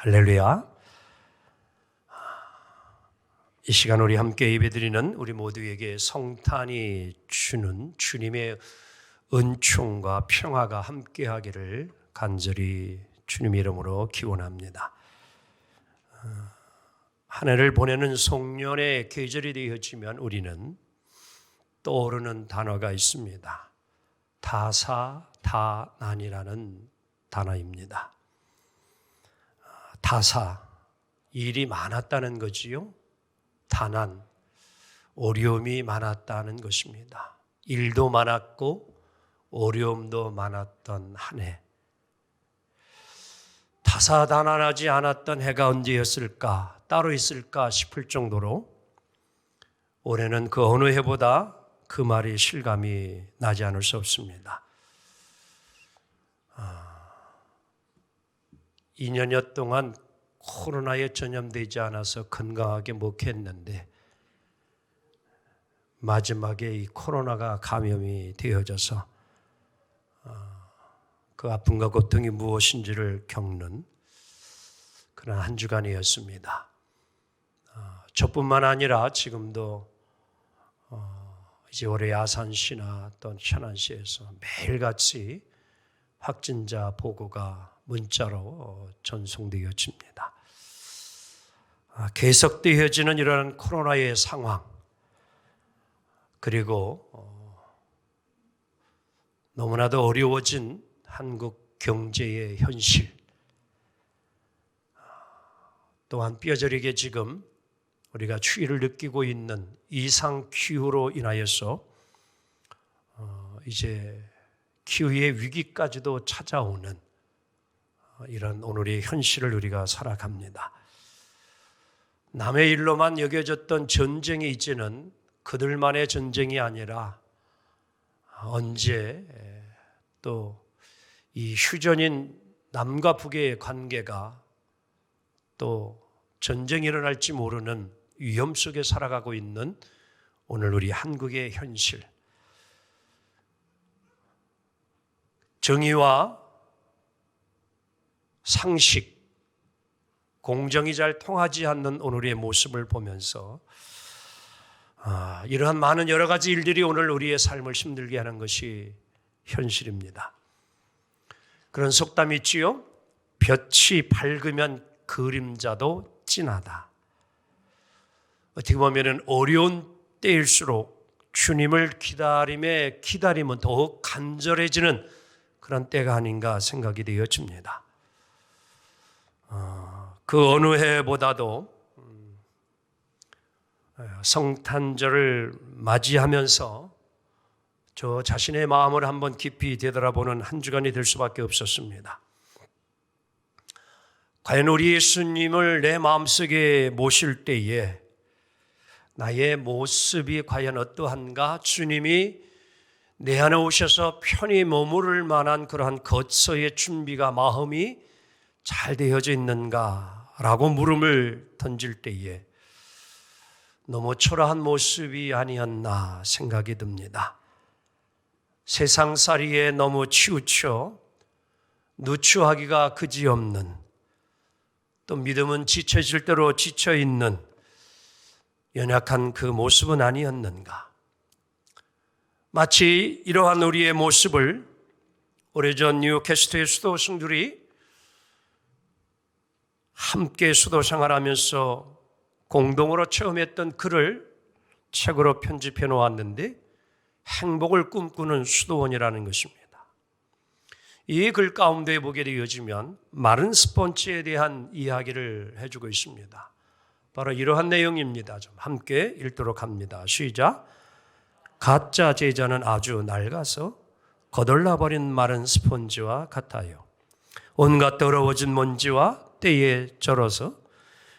할렐루야. 이 시간 우리 함께 예배드리는 우리 모두에게 성탄이 주는 주님의 은총과 평화가 함께하기를 간절히 주님 이름으로 기원합니다. 한 해를 보내는 송년의 계절이 되어지면 우리는 떠오르는 단어가 있습니다. 다사다난이라는 단어입니다. 다사, 일이 많았다는 거지요. 다난, 어려움이 많았다는 것입니다. 일도 많았고 어려움도 많았던 한 해. 다사다난하지 않았던 해가 언제였을까, 따로 있을까 싶을 정도로 올해는 그 어느 해보다 그 말이 실감이 나지 않을 수 없습니다. 2년여 동안 코로나에 전염되지 않아서 건강하게 목회했는데 마지막에 이 코로나가 감염이 되어져서 그 아픔과 고통이 무엇인지를 겪는 그런 한 주간이었습니다. 저뿐만 아니라 지금도 이제 올해 아산시나 또 천안시에서 매일같이 확진자 보고가 문자로 전송되어집니다. 계속되어지는 이런 코로나의 상황, 그리고 너무나도 어려워진 한국 경제의 현실, 또한 뼈저리게 지금 우리가 추위를 느끼고 있는 이상 기후로 인하여서 이제 기후의 위기까지도 찾아오는 이런 오늘의 현실을 우리가 살아갑니다. 남의 일로만 여겨졌던 전쟁이 이제는 그들만의 전쟁이 아니라 언제 또 이 휴전인 남과 북의 관계가 또 전쟁이 일어날지 모르는 위험 속에 살아가고 있는 오늘 우리 한국의 현실, 정의와 상식, 공정이 잘 통하지 않는 오늘의 모습을 보면서 이러한 많은 여러 가지 일들이 오늘 우리의 삶을 힘들게 하는 것이 현실입니다. 그런 속담이 있지요. 볕이 밝으면 그림자도 진하다. 어떻게 보면 어려운 때일수록 주님을 기다림은 더욱 간절해지는 그런 때가 아닌가 생각이 되어집니다. 그 어느 해보다도 성탄절을 맞이하면서 저 자신의 마음을 한번 깊이 되돌아보는 한 주간이 될 수밖에 없었습니다. 과연 우리 예수님을 내 마음속에 모실 때에 나의 모습이 과연 어떠한가? 주님이 내 안에 오셔서 편히 머무를 만한 그러한 겉서의 준비가 마음이 잘 되어져 있는가라고 물음을 던질 때에 너무 초라한 모습이 아니었나 생각이 듭니다. 세상살이에 너무 치우쳐 누추하기가 그지없는, 또 믿음은 지쳐질 대로 지쳐있는 연약한 그 모습은 아니었는가. 마치 이러한 우리의 모습을 오래전 뉴캐스트의 수도승들이 함께 수도 생활하면서 공동으로 체험했던 글을 책으로 편집해 놓았는데, 행복을 꿈꾸는 수도원이라는 것입니다. 이 글 가운데 보게 되어지면 마른 스펀지에 대한 이야기를 해주고 있습니다. 바로 이러한 내용입니다. 좀 함께 읽도록 합니다. 시작. 가짜 제자는 아주 낡아서 거덜나버린 마른 스펀지와 같아요. 온갖 더러워진 먼지와 때에 절어서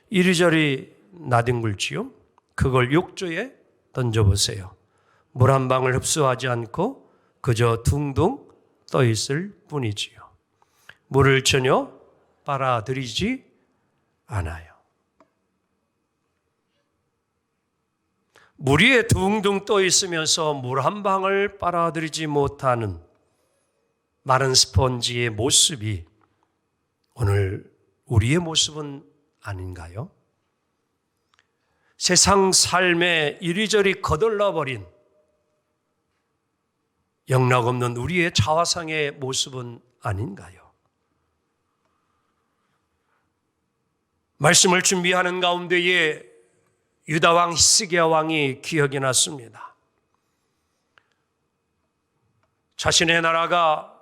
이리저리 나뒹굴지요. 그걸 욕조에 던져보세요. 물 한 방울 흡수하지 않고 그저 둥둥 떠있을 뿐이지요. 물을 전혀 빨아들이지 않아요. 물 위에 둥둥 떠있으면서 물 한 방울 빨아들이지 못하는 마른 스펀지의 모습이 오늘 우리의 모습은 아닌가요? 세상 삶에 이리저리 거덜나버린 영락없는 우리의 자화상의 모습은 아닌가요? 말씀을 준비하는 가운데에 유다왕 히스기야 왕이 기억이 났습니다. 자신의 나라가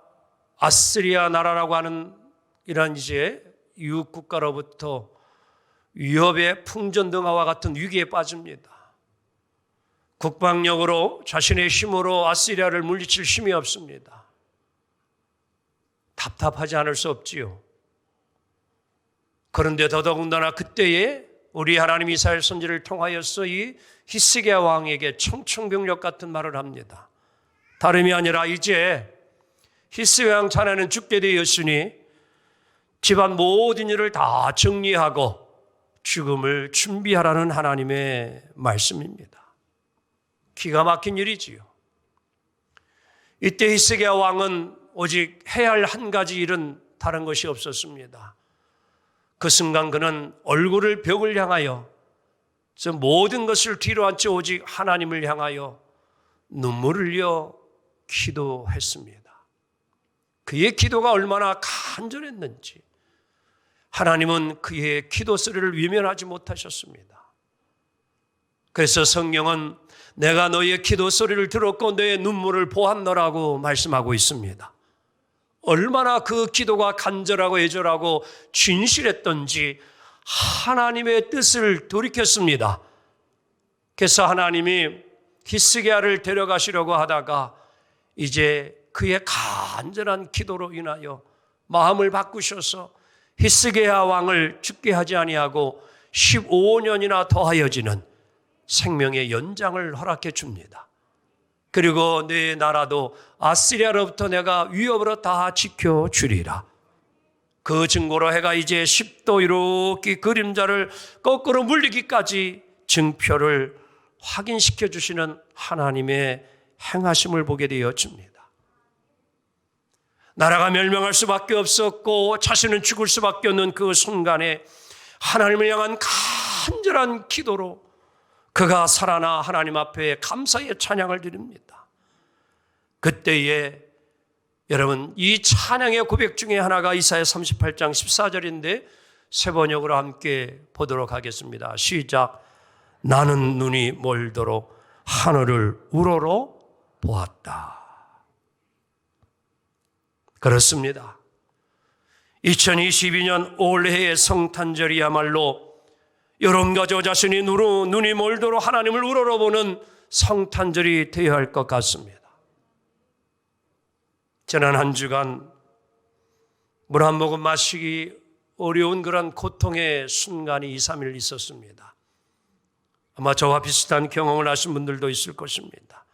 아스리아 나라라고 하는 이런 이제 이웃 국가로부터 위협의 풍전등화와 같은 위기에 빠집니다. 국방력으로 자신의 힘으로 아시리아를 물리칠 힘이 없습니다. 답답하지 않을 수 없지요. 그런데 더더군다나 그때에 우리 하나님 이스라엘 선지를 통하여서 이 히스기야 왕에게 청청병력 같은 말을 합니다. 다름이 아니라 이제 히스기야 왕 자네는 죽게 되었으니 집안 모든 일을 다 정리하고 죽음을 준비하라는 하나님의 말씀입니다. 기가 막힌 일이지요. 이때 히스기야 왕은 오직 해야 할 한 가지 일은 다른 것이 없었습니다. 그 순간 그는 얼굴을 벽을 향하여 모든 것을 뒤로 앉혀 오직 하나님을 향하여 눈물을 흘려 기도했습니다. 그의 기도가 얼마나 간절했는지 하나님은 그의 기도 소리를 외면하지 못하셨습니다. 그래서 성경은 내가 너의 기도 소리를 들었고 너의 눈물을 보았노라고 말씀하고 있습니다. 얼마나 그 기도가 간절하고 애절하고 진실했던지 하나님의 뜻을 돌이켰습니다. 그래서 하나님이 히스기야를 데려가시려고 하다가 이제 그의 간절한 기도로 인하여 마음을 바꾸셔서 히스기야 왕을 죽게 하지 아니하고 15년이나 더하여지는 생명의 연장을 허락해 줍니다. 그리고 내 나라도 아시리아로부터 내가 위협으로 다 지켜주리라. 그 증거로 해가 이제 10도 이렇게 그림자를 거꾸로 물리기까지 증표를 확인시켜 주시는 하나님의 행하심을 보게 되어집니다. 나라가 멸망할 수밖에 없었고 자신은 죽을 수밖에 없는 그 순간에 하나님을 향한 간절한 기도로 그가 살아나 하나님 앞에 감사의 찬양을 드립니다. 그때에 여러분 이 찬양의 고백 중에 하나가 이사야 38장 14절인데 세 번역으로 함께 보도록 하겠습니다. 시작. 나는 눈이 멀도록 하늘을 우러러 보았다. 그렇습니다. 2022년 올해의 성탄절이야말로 여러분과 저 자신이 눈이 멀도록 하나님을 우러러보는 성탄절이 되어야 할 것 같습니다. 지난 한 주간 물 한 모금 마시기 어려운 그런 고통의 순간이 2, 3일 있었습니다. 아마 저와 비슷한 경험을 하신 분들도 있을 것입니다.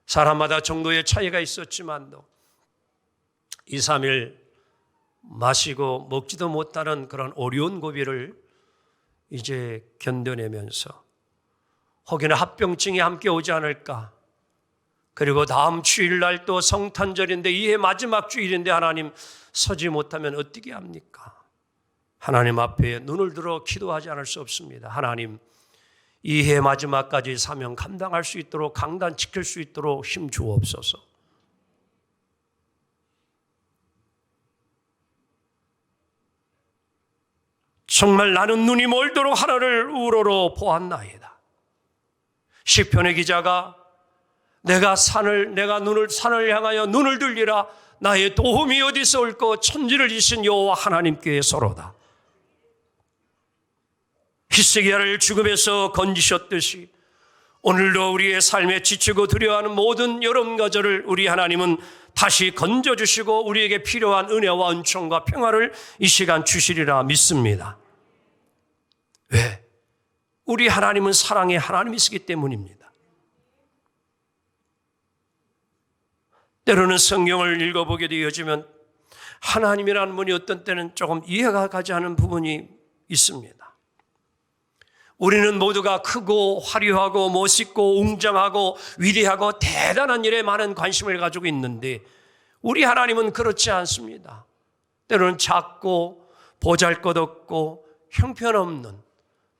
사람마다 정도의 차이가 있었지만도 2, 3일 마시고 먹지도 못하는 그런 어려운 고비를 이제 견뎌내면서 혹여나 합병증이 함께 오지 않을까, 그리고 다음 주일날 또 성탄절인데 이해 마지막 주일인데 하나님 서지 못하면 어떻게 합니까? 하나님 앞에 눈을 들어 기도하지 않을 수 없습니다. 하나님 이해 마지막까지 사명 감당할 수 있도록 강단 지킬 수 있도록 힘 주옵소서. 정말 나는 눈이 멀도록 하늘을 우러러 보았나이다. 시편의 기자가 내가 산을 향하여 눈을 들리라. 나의 도움이 어디서 올까? 천지를 지신 여호와 하나님께서로다. 히스기야를 죽음에서 건지셨듯이 오늘도 우리의 삶에 지치고 두려워하는 모든 여러분과 저를 우리 하나님은 다시 건져주시고 우리에게 필요한 은혜와 은총과 평화를 이 시간 주시리라 믿습니다. 왜? 우리 하나님은 사랑의 하나님이시기 때문입니다. 때로는 성경을 읽어보게 되어지면 하나님이라는 분이 어떤 때는 조금 이해가 가지 않는 부분이 있습니다. 우리는 모두가 크고 화려하고 멋있고 웅장하고 위대하고 대단한 일에 많은 관심을 가지고 있는데 우리 하나님은 그렇지 않습니다. 때로는 작고 보잘것없고 형편없는,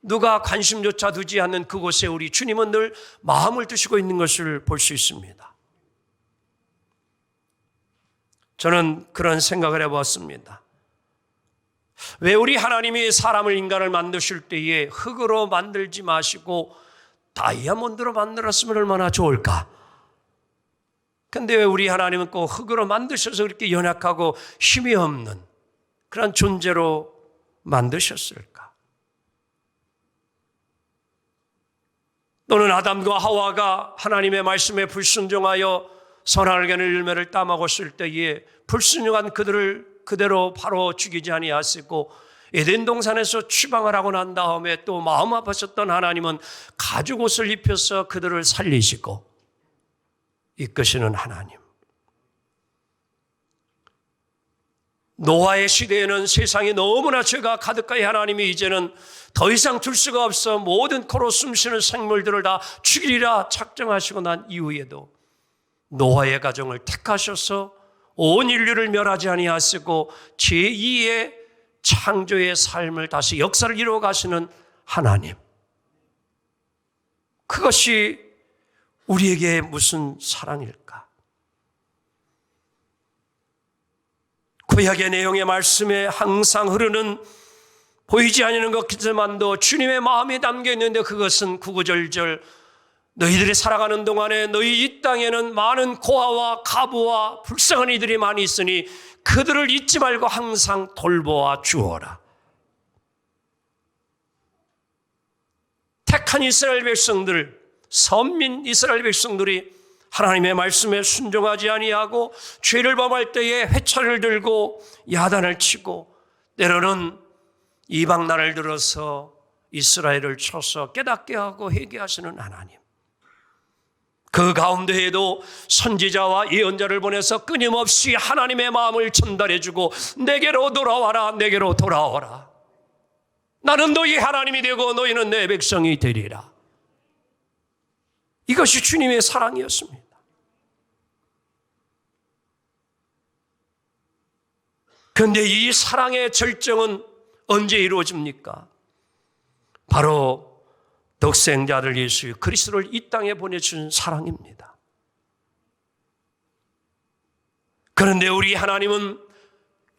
누가 관심조차 두지 않는 그곳에 우리 주님은 늘 마음을 두시고 있는 것을 볼 수 있습니다. 저는 그런 생각을 해보았습니다. 왜 우리 하나님이 사람을, 인간을 만드실 때에 흙으로 만들지 마시고 다이아몬드로 만들었으면 얼마나 좋을까? 근데 왜 우리 하나님은 꼭 흙으로 만드셔서 그렇게 연약하고 힘이 없는 그런 존재로 만드셨을까? 또는 아담과 하와가 하나님의 말씀에 불순종하여 선악을 알는 열매를 따먹었을 때에 불순종한 그들을 그대로 바로 죽이지 아니하시고 에덴 동산에서 추방을 하고 난 다음에 또 마음 아파하셨던 하나님은 가죽옷을 입혀서 그들을 살리시고 이끄시는 하나님. 노아의 시대에는 세상에 너무나 죄가 가득하여 하나님이 이제는 더 이상 둘 수가 없어 모든 코로 숨쉬는 생물들을 다 죽이리라 작정하시고 난 이후에도 노아의 가정을 택하셔서 온 인류를 멸하지 아니하시고 제2의 창조의 삶을 다시 역사를 이루어 가시는 하나님. 그것이 우리에게 무슨 사랑일까? 구약의 내용의 말씀에 항상 흐르는 보이지 않는 것이지만도 주님의 마음이 담겨 있는데 그것은 구구절절 너희들이 살아가는 동안에 너희 이 땅에는 많은 고아와 가부와 불쌍한 이들이 많이 있으니 그들을 잊지 말고 항상 돌보아 주어라. 택한 이스라엘 백성들, 선민 이스라엘 백성들이 하나님의 말씀에 순종하지 아니하고 죄를 범할 때에 회차를 들고 야단을 치고 때로는 이방나라를 들어서 이스라엘을 쳐서 깨닫게 하고 회개하시는 하나님. 그 가운데에도 선지자와 예언자를 보내서 끊임없이 하나님의 마음을 전달해주고 내게로 돌아와라, 내게로 돌아와라. 나는 너희 하나님이 되고 너희는 내 백성이 되리라. 이것이 주님의 사랑이었습니다. 그런데 이 사랑의 절정은 언제 이루어집니까? 바로 독생자를 예수 그리스도를 이 땅에 보내준 사랑입니다. 그런데 우리 하나님은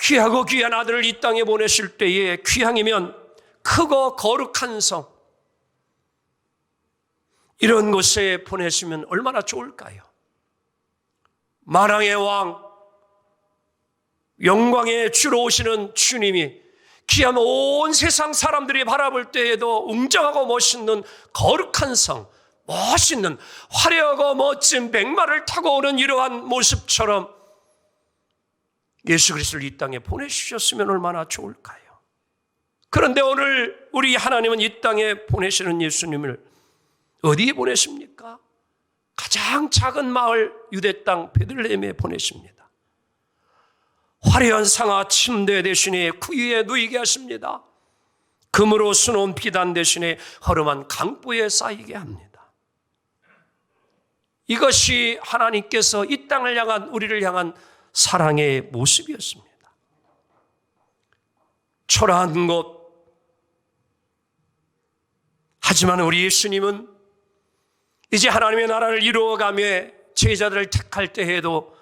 귀하고 귀한 아들을 이 땅에 보내실 때에 귀향이면 크고 거룩한 성, 이런 곳에 보내시면 얼마나 좋을까요? 만왕의 왕, 영광의 주로 오시는 주님이 귀한 온 세상 사람들이 바라볼 때에도 웅장하고 멋있는 거룩한 성, 멋있는 화려하고 멋진 백마를 타고 오는 이러한 모습처럼 예수 그리스도를 이 땅에 보내주셨으면 얼마나 좋을까요? 그런데 오늘 우리 하나님은 이 땅에 보내시는 예수님을 어디에 보내십니까? 가장 작은 마을 유대 땅 베들레헴에 보내십니다. 화려한 상하 침대 대신에 구유에 누이게 하십니다. 금으로 수놓은 비단 대신에 허름한 강보에 쌓이게 합니다. 이것이 하나님께서 이 땅을 향한, 우리를 향한 사랑의 모습이었습니다. 초라한 곳. 하지만 우리 예수님은 이제 하나님의 나라를 이루어가며 제자들을 택할 때에도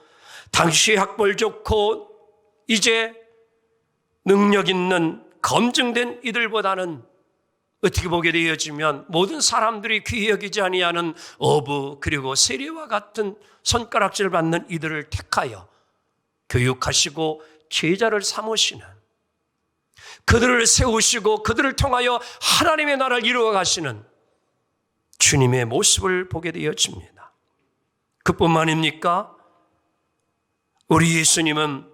당시 학벌 좋고 이제 능력 있는 검증된 이들보다는 어떻게 보게 되어지면 모든 사람들이 귀히 여기지 아니하는 어부 그리고 세리와 같은 손가락질 받는 이들을 택하여 교육하시고 제자를 삼으시는, 그들을 세우시고 그들을 통하여 하나님의 나라를 이루어 가시는 주님의 모습을 보게 되어집니다. 그뿐만입니까? 우리 예수님은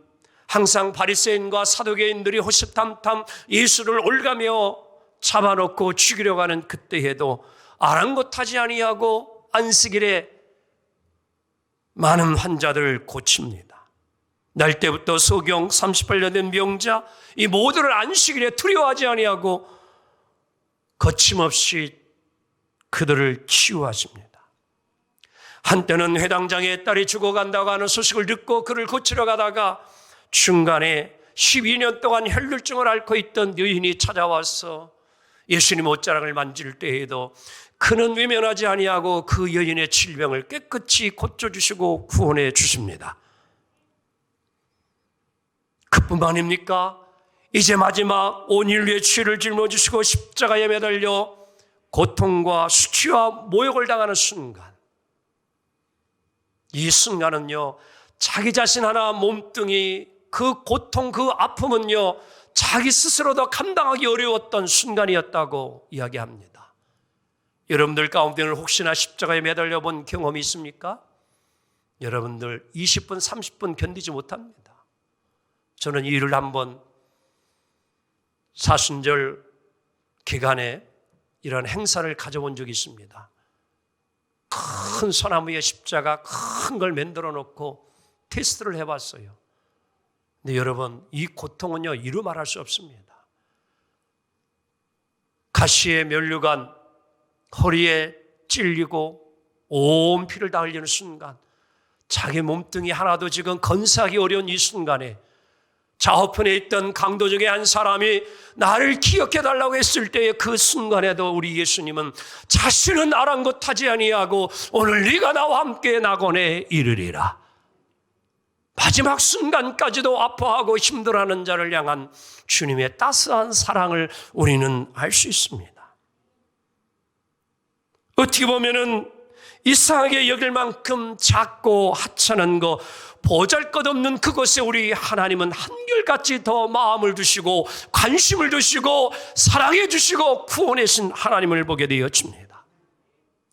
항상 바리새인과 사두개인들이 호시탐탐 예수를 올가며 잡아놓고 죽이려고 하는 그때에도 아랑곳하지 아니하고 안식일에 많은 환자들을 고칩니다. 날 때부터 소경 38년 된 병자, 이 모두를 안식일에 두려워하지 아니하고 거침없이 그들을 치유하십니다. 한때는 회당장의 딸이 죽어간다고 하는 소식을 듣고 그를 고치러 가다가 중간에 12년 동안 혈류증을 앓고 있던 여인이 찾아와서 예수님 옷자락을 만질 때에도 그는 외면하지 아니하고 그 여인의 질병을 깨끗이 고쳐주시고 구원해 주십니다. 그뿐만입니까? 이제 마지막 온 인류의 죄를 짊어지시고 십자가에 매달려 고통과 수치와 모욕을 당하는 순간, 이 순간은요, 자기 자신 하나 몸뚱이 그 고통, 그 아픔은요, 자기 스스로도 감당하기 어려웠던 순간이었다고 이야기합니다. 여러분들 가운데는 혹시나 십자가에 매달려 본 경험이 있습니까? 여러분들 20분, 30분 견디지 못합니다. 저는 이 일을 한번 사순절 기간에 이런 행사를 가져본 적이 있습니다. 큰 소나무 위에 십자가 큰 걸 만들어 놓고 테스트를 해봤어요. 근데 여러분, 이 고통은요, 이루 말할 수 없습니다. 가시에 면류관, 허리에 찔리고 온 피를 다 흘리는 순간, 자기 몸뚱이 하나도 지금 건사하기 어려운 이 순간에 좌우편에 있던 강도 중에 한 사람이 나를 기억해달라고 했을 때의 그 순간에도 우리 예수님은 자신은 아랑곳하지 아니하고 오늘 네가 나와 함께 낙원에 이르리라. 마지막 순간까지도 아파하고 힘들어하는 자를 향한 주님의 따스한 사랑을 우리는 알 수 있습니다. 어떻게 보면은 이상하게 여길 만큼 작고 하찮은 거, 보잘것없는 그것에 우리 하나님은 한결같이 더 마음을 두시고 관심을 두시고 사랑해 주시고 구원해 주신 하나님을 보게 되어집니다.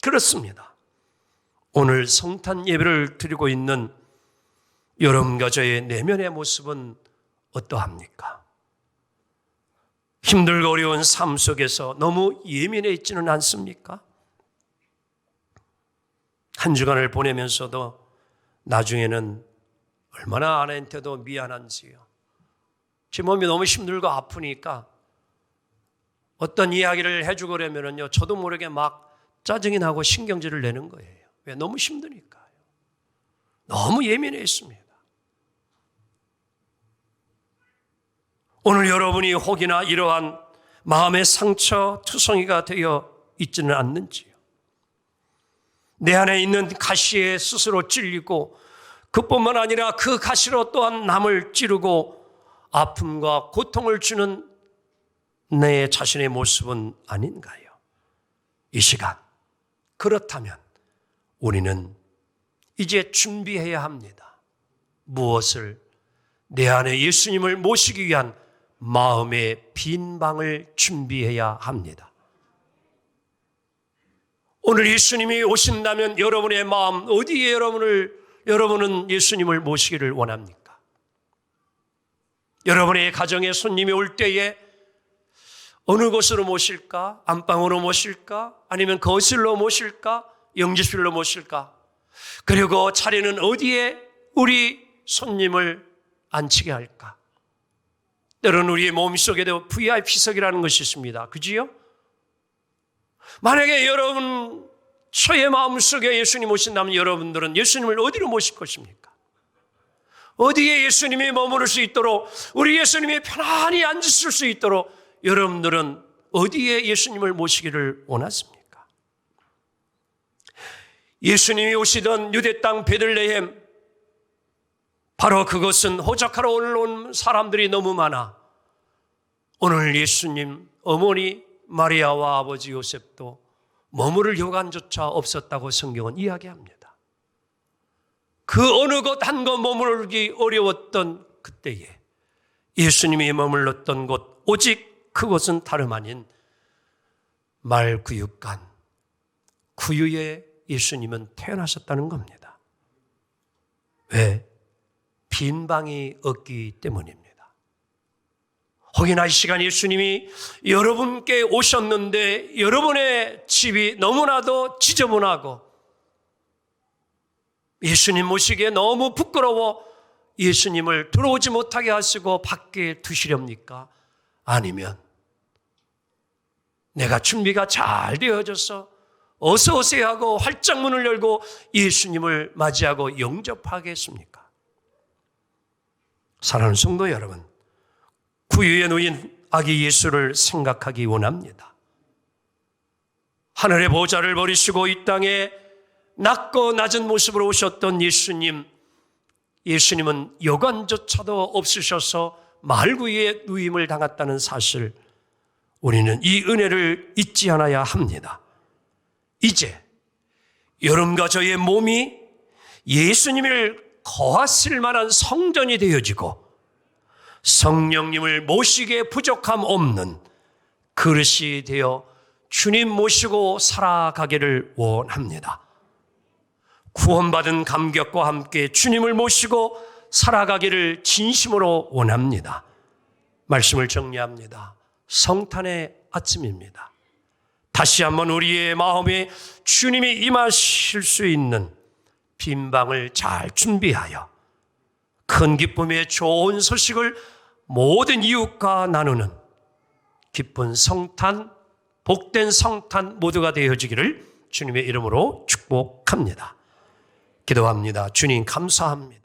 그렇습니다. 오늘 성탄 예배를 드리고 있는 여러분과 저의 내면의 모습은 어떠합니까? 힘들고 어려운 삶 속에서 너무 예민해 있지는 않습니까? 한 주간을 보내면서도 나중에는 얼마나 아내한테도 미안한지요. 제 몸이 너무 힘들고 아프니까 어떤 이야기를 해주고 그러면은요, 저도 모르게 막 짜증이 나고 신경질을 내는 거예요. 왜? 너무 힘드니까요. 너무 예민해 있습니다. 오늘 여러분이 혹이나 이러한 마음의 상처 투성이가 되어 있지는 않는지요. 내 안에 있는 가시에 스스로 찔리고 그뿐만 아니라 그 가시로 또한 남을 찌르고 아픔과 고통을 주는 내 자신의 모습은 아닌가요? 이 시간, 그렇다면 우리는 이제 준비해야 합니다. 무엇을? 내 안에 예수님을 모시기 위한 마음의 빈 방을 준비해야 합니다. 오늘 예수님이 오신다면 여러분의 마음 어디에 여러분은 예수님을 모시기를 원합니까? 여러분의 가정에 손님이 올 때에 어느 곳으로 모실까? 안방으로 모실까? 아니면 거실로 모실까? 영집실로 모실까? 그리고 차례는 어디에 우리 손님을 앉히게 할까? 때로는 우리의 몸속에도 VIP석이라는 것이 있습니다. 그지요? 만약에 여러분 저의 마음속에 예수님 오신다면 여러분들은 예수님을 어디로 모실 것입니까? 어디에 예수님이 머무를 수 있도록, 우리 예수님이 편안히 앉으실 수 있도록 여러분들은 어디에 예수님을 모시기를 원하십니까? 예수님이 오시던 유대 땅 베들레헴, 바로 그것은 호적하러 올라온 사람들이 너무 많아 오늘 예수님 어머니 마리아와 아버지 요셉도 머무를 여관조차 없었다고 성경은 이야기합니다. 그 어느 곳 한 곳 머무르기 어려웠던 그때에 예수님이 머물렀던 곳, 오직 그곳은 다름 아닌 말구유간, 구유에 예수님은 태어나셨다는 겁니다. 왜? 빈 방이 없기 때문입니다. 혹여나 이 시간 예수님이 여러분께 오셨는데 여러분의 집이 너무나도 지저분하고 예수님 모시기에 너무 부끄러워 예수님을 들어오지 못하게 하시고 밖에 두시렵니까? 아니면 내가 준비가 잘 되어져서 어서 오세요 하고 활짝 문을 열고 예수님을 맞이하고 영접하겠습니까? 사랑하는 성도 여러분, 부유에 놓인 아기 예수를 생각하기 원합니다. 하늘의 보좌를 버리시고 이 땅에 낮고 낮은 모습으로 오셨던 예수님은 여관조차도 없으셔서 말구유에 누임을 당했다는 사실, 우리는 이 은혜를 잊지 않아야 합니다. 이제 여러분과 저의 몸이 예수님을 거하실 만한 성전이 되어지고 성령님을 모시기에 부족함 없는 그릇이 되어 주님 모시고 살아가기를 원합니다. 구원받은 감격과 함께 주님을 모시고 살아가기를 진심으로 원합니다. 말씀을 정리합니다. 성탄의 아침입니다. 다시 한번 우리의 마음에 주님이 임하실 수 있는 빈방을 잘 준비하여 큰 기쁨의 좋은 소식을 모든 이웃과 나누는 기쁜 성탄, 복된 성탄 모두가 되어지기를 주님의 이름으로 축복합니다. 기도합니다. 주님 감사합니다.